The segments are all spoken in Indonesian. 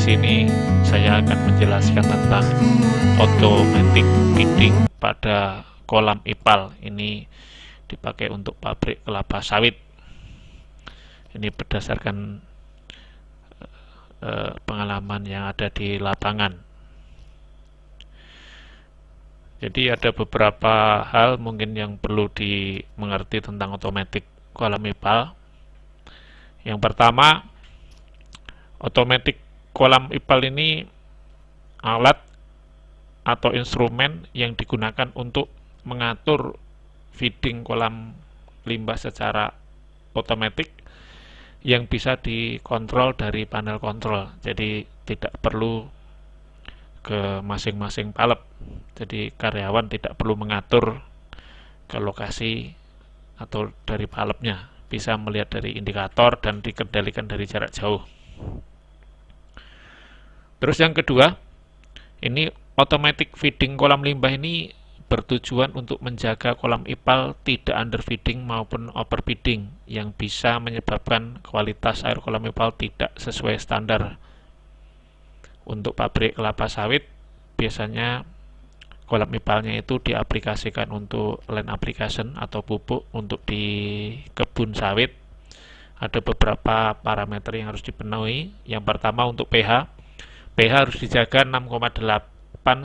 sini saya akan menjelaskan tentang automatic feeding pada kolam ipal. Ini dipakai untuk pabrik kelapa sawit. Ini berdasarkan pengalaman yang ada di lapangan. Jadi ada beberapa hal mungkin yang perlu dimengerti tentang automatic kolam ipal. Yang pertama, automatic kolam ipal ini alat atau instrumen yang digunakan untuk mengatur feeding kolam limbah secara otomatis yang bisa dikontrol dari panel kontrol. Jadi tidak perlu ke masing-masing palep. Jadi karyawan tidak perlu mengatur ke lokasi atau dari palepnya, bisa melihat dari indikator dan dikendalikan dari jarak jauh. Terus yang kedua, ini automatic feeding kolam limbah ini bertujuan untuk menjaga kolam ipal tidak underfeeding maupun overfeeding yang bisa menyebabkan kualitas air kolam ipal tidak sesuai standar. Untuk pabrik kelapa sawit, biasanya kolam ipalnya itu diaplikasikan untuk land application atau pupuk untuk di kebun sawit. Ada beberapa parameter yang harus dipenuhi. Yang pertama untuk pH. pH harus dijaga 6,8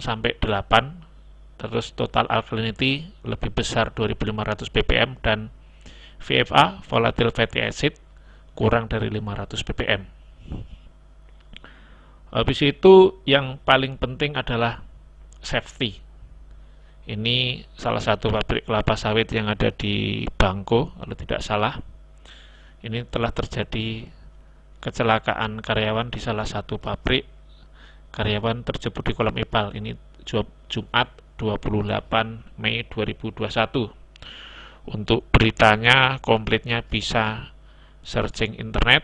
sampai 8. Terus total alkalinity lebih besar 2500 ppm dan VFA volatile fatty acid kurang dari 500 ppm. Habis itu yang paling penting adalah safety. Ini salah satu pabrik kelapa sawit yang ada di Bangko, kalau tidak salah. Ini telah terjadi kecelakaan karyawan di salah satu pabrik. Karyawan terjebak di kolam ipal. Ini Jumat 28 Mei 2021. Untuk beritanya komplitnya bisa searching internet.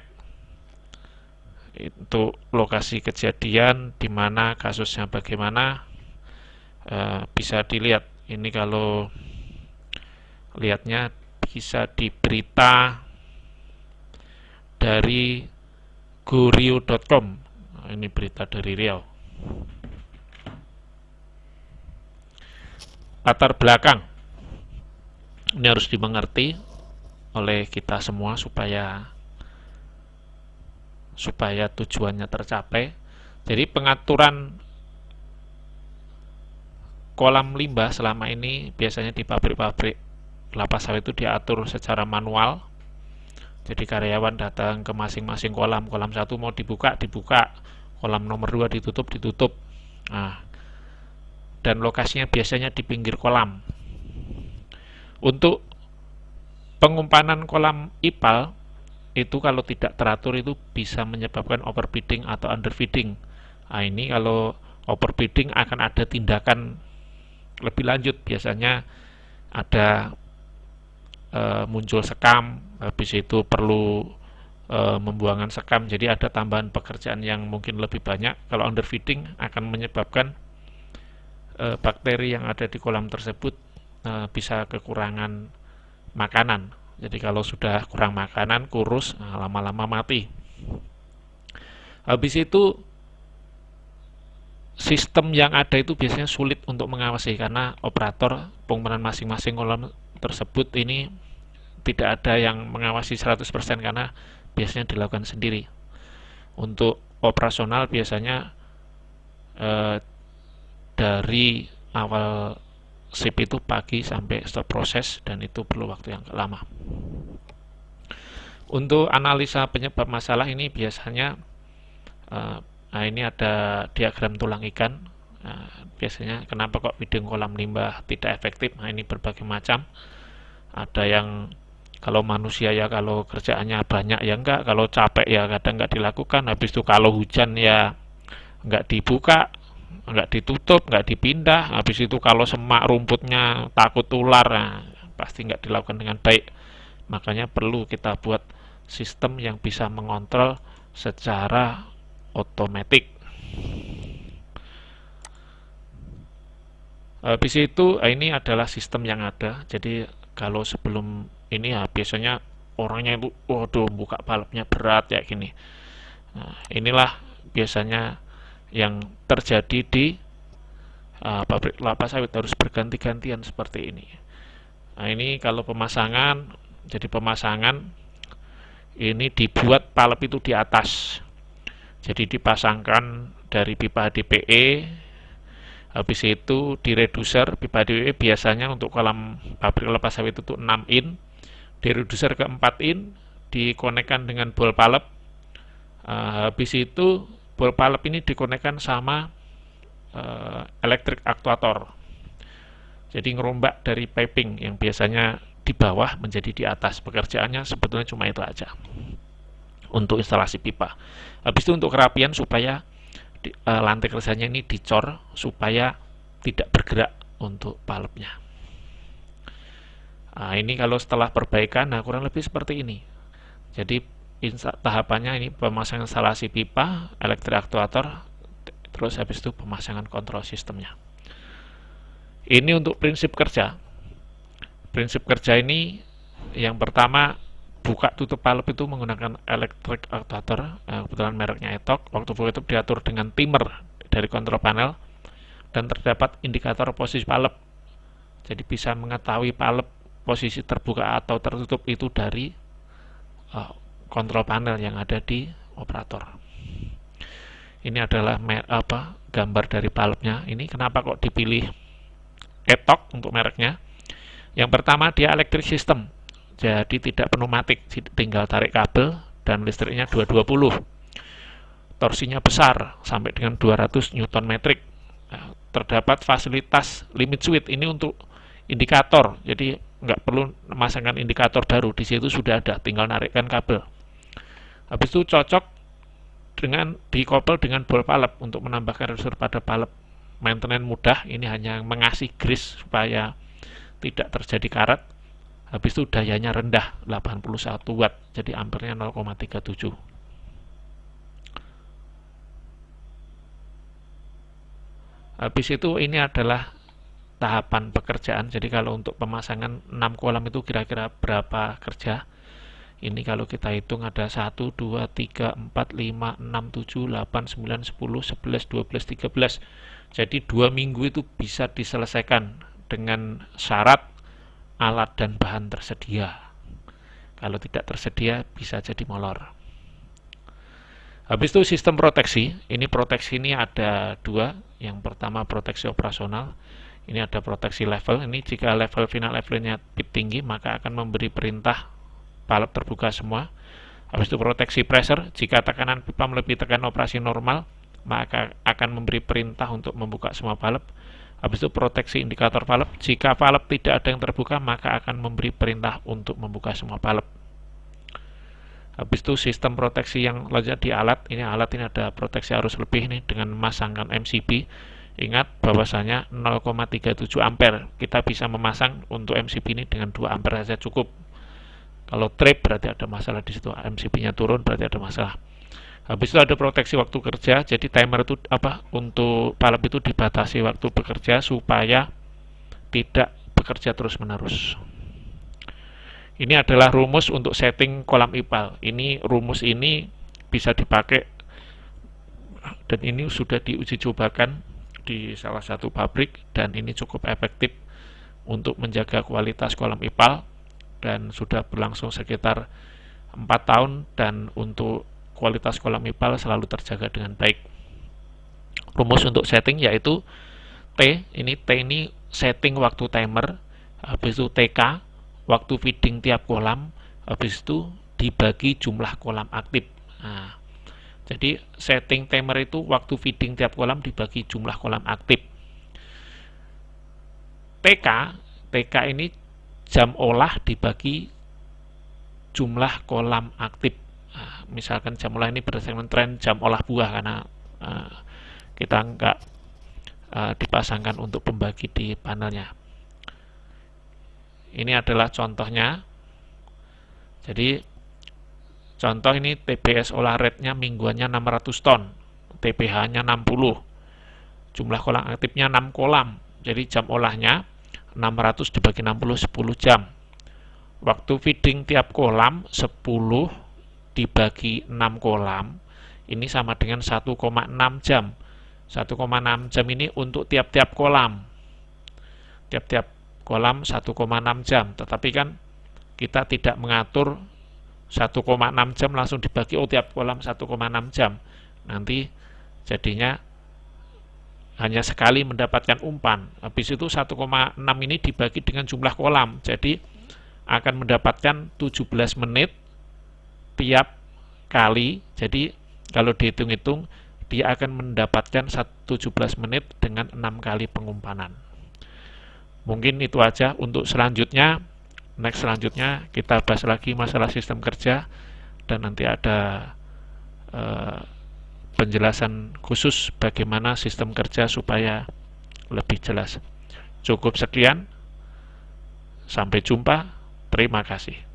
Untuk lokasi kejadian, di mana kasusnya bagaimana, bisa dilihat. Ini kalau lihatnya bisa di berita dari gorio.com. Ini berita dari Riau. Latar belakang ini harus dimengerti oleh kita semua supaya tujuannya tercapai. Jadi pengaturan kolam limbah selama ini biasanya di pabrik-pabrik kelapa sawit itu diatur secara manual. Jadi karyawan datang ke masing-masing kolam. Kolam 1 mau dibuka, kolam nomor 2 ditutup. Nah, dan lokasinya biasanya di pinggir kolam. Untuk pengumpanan kolam ipal itu kalau tidak teratur itu bisa menyebabkan overfeeding atau underfeeding. Nah, ini kalau overfeeding akan ada tindakan lebih lanjut. Biasanya ada muncul sekam, habis itu perlu membuangan sekam, jadi ada tambahan pekerjaan yang mungkin lebih banyak. Kalau underfeeding akan menyebabkan bakteri yang ada di kolam tersebut bisa kekurangan makanan. Jadi kalau sudah kurang makanan, kurus, lama-lama mati. Habis itu sistem yang ada itu biasanya sulit untuk mengawasi karena operator pengumpanan masing-masing kolam tersebut ini tidak ada yang mengawasi 100% karena biasanya dilakukan sendiri. Untuk operasional biasanya dari awal shift itu pagi sampai stop proses, dan itu perlu waktu yang lama. Untuk analisa penyebab masalah ini biasanya ini ada diagram tulang ikan. Biasanya kenapa kok feeding kolam limbah tidak efektif? Nah, ini berbagai macam. Ada yang kalau manusia ya kalau kerjaannya banyak ya enggak, kalau capek ya kadang enggak dilakukan. Habis itu kalau hujan ya enggak dibuka, enggak ditutup, enggak dipindah. Habis itu kalau semak rumputnya takut ular, pasti enggak dilakukan dengan baik. Makanya perlu kita buat sistem yang bisa mengontrol secara otomatis. Habis itu ini adalah sistem yang ada. Jadi kalau sebelum ini ya biasanya orangnya itu waduh buka balapnya berat ya gini. Nah, inilah biasanya yang terjadi di pabrik kelapa sawit, harus berganti-gantian seperti ini. Nah, ini kalau pemasangan, jadi pemasangan ini dibuat palep itu di atas. Jadi dipasangkan dari pipa HDPE, habis itu di reducer. Pipa HDPE biasanya untuk kolam pabrik kelapa sawit itu 6 in, di reducer ke 4 in, dikonekkan dengan bol palep. Habis itu bol palep ini dikonekkan sama elektrik aktuator. Jadi ngerombak dari piping yang biasanya di bawah menjadi di atas. Pekerjaannya sebetulnya cuma itu aja untuk instalasi pipa. Habis itu untuk kerapian supaya lantai kerjanya ini dicor supaya tidak bergerak untuk palepnya. Nah, ini kalau setelah perbaikan, nah kurang lebih seperti ini. Jadi tahapannya ini pemasangan instalasi pipa, elektrik aktuator, terus habis itu pemasangan kontrol sistemnya. Ini untuk prinsip kerja. Prinsip kerja ini yang pertama, buka tutup palep itu menggunakan elektrik aktuator, kebetulan mereknya ETOK. Waktu buka tutup diatur dengan timer dari kontrol panel dan terdapat indikator posisi palep. Jadi bisa mengetahui palep posisi terbuka atau tertutup itu dari kontrol panel yang ada di operator. Ini adalah gambar dari palepnya. Ini kenapa kok dipilih ETOK untuk mereknya? Yang pertama, dia elektrik system, jadi tidak pneumatik, tinggal tarik kabel dan listriknya 220. Torsinya besar sampai dengan 200 Nm. Nah, terdapat fasilitas limit switch, ini untuk indikator, jadi nggak perlu memasangkan indikator baru, di situ sudah ada, tinggal narikkan kabel. Habis itu cocok dengan dikoppel dengan bol palep untuk menambahkan resistor pada palep. Maintenance mudah, ini hanya mengasih grease supaya tidak terjadi karat. Habis itu dayanya rendah, 81 watt, jadi ampernya 0,37. Habis itu ini adalah tahapan pekerjaan. Jadi kalau untuk pemasangan 6 kolam itu kira-kira berapa kerja? Ini kalau kita hitung ada 1, 2, 3, 4, 5, 6, 7, 8, 9, 10, 11, 12, 13. Jadi 2 minggu itu bisa diselesaikan dengan syarat alat dan bahan tersedia. Kalau tidak tersedia bisa jadi molor. Habis itu sistem proteksi. Ini proteksi ini ada 2. Yang pertama proteksi operasional. Ini ada proteksi level. Ini jika level final levelnya tinggi maka akan memberi perintah palep terbuka semua. Habis itu proteksi pressure, jika tekanan pipa melebihi tekanan operasi normal maka akan memberi perintah untuk membuka semua palep. Habis itu proteksi indikator palep, jika palep tidak ada yang terbuka maka akan memberi perintah untuk membuka semua palep. Habis itu sistem proteksi yang lanjut di alat. Ini alat ini ada proteksi arus lebih nih dengan memasangkan MCB. Ingat bahwasanya 0,37 ampere. Kita bisa memasang untuk MCB ini dengan 2 ampere saja cukup. Kalau trip berarti ada masalah di situ, MCB-nya turun berarti ada masalah. Habis itu ada proteksi waktu kerja. Jadi timer itu untuk palep itu dibatasi waktu bekerja supaya tidak bekerja terus-menerus. Ini adalah rumus untuk setting kolam ipal. Ini rumus ini bisa dipakai dan ini sudah diuji cobakan di salah satu pabrik dan ini cukup efektif untuk menjaga kualitas kolam ipal dan sudah berlangsung sekitar 4 tahun dan untuk kualitas kolam ipal selalu terjaga dengan baik. Rumus untuk setting yaitu T ini setting waktu timer, habis itu TK waktu feeding tiap kolam, habis itu dibagi jumlah kolam aktif. Nah, jadi setting timer itu waktu feeding tiap kolam dibagi jumlah kolam aktif. TK ini jam olah dibagi jumlah kolam aktif. Nah, misalkan jam olah ini berdasarkan tren jam olah buah karena kita enggak dipasangkan untuk pembagi di panelnya. Ini adalah contohnya. Jadi contoh ini TBS olah rate-nya mingguannya 600 ton, TPH-nya 60, jumlah kolam aktifnya 6 kolam. Jadi jam olahnya 600 dibagi 60 10 jam. Waktu feeding tiap kolam 10 dibagi 6 kolam ini sama dengan 1,6 jam. 1,6 jam ini untuk tiap-tiap kolam. Tiap-tiap kolam 1,6 jam. Tetapi kan kita tidak mengatur 1,6 jam langsung dibagi, oh tiap kolam 1,6 jam. Nanti jadinya hanya sekali mendapatkan umpan. Habis itu 1,6 ini dibagi dengan jumlah kolam. Jadi akan mendapatkan 17 menit tiap kali. Jadi kalau dihitung-hitung dia akan mendapatkan 17 menit dengan 6 kali pengumpanan. Mungkin itu aja untuk selanjutnya. Next selanjutnya kita bahas lagi masalah sistem kerja dan nanti ada penjelasan khusus bagaimana sistem kerja supaya lebih jelas. Cukup sekian. Sampai jumpa. Terima kasih.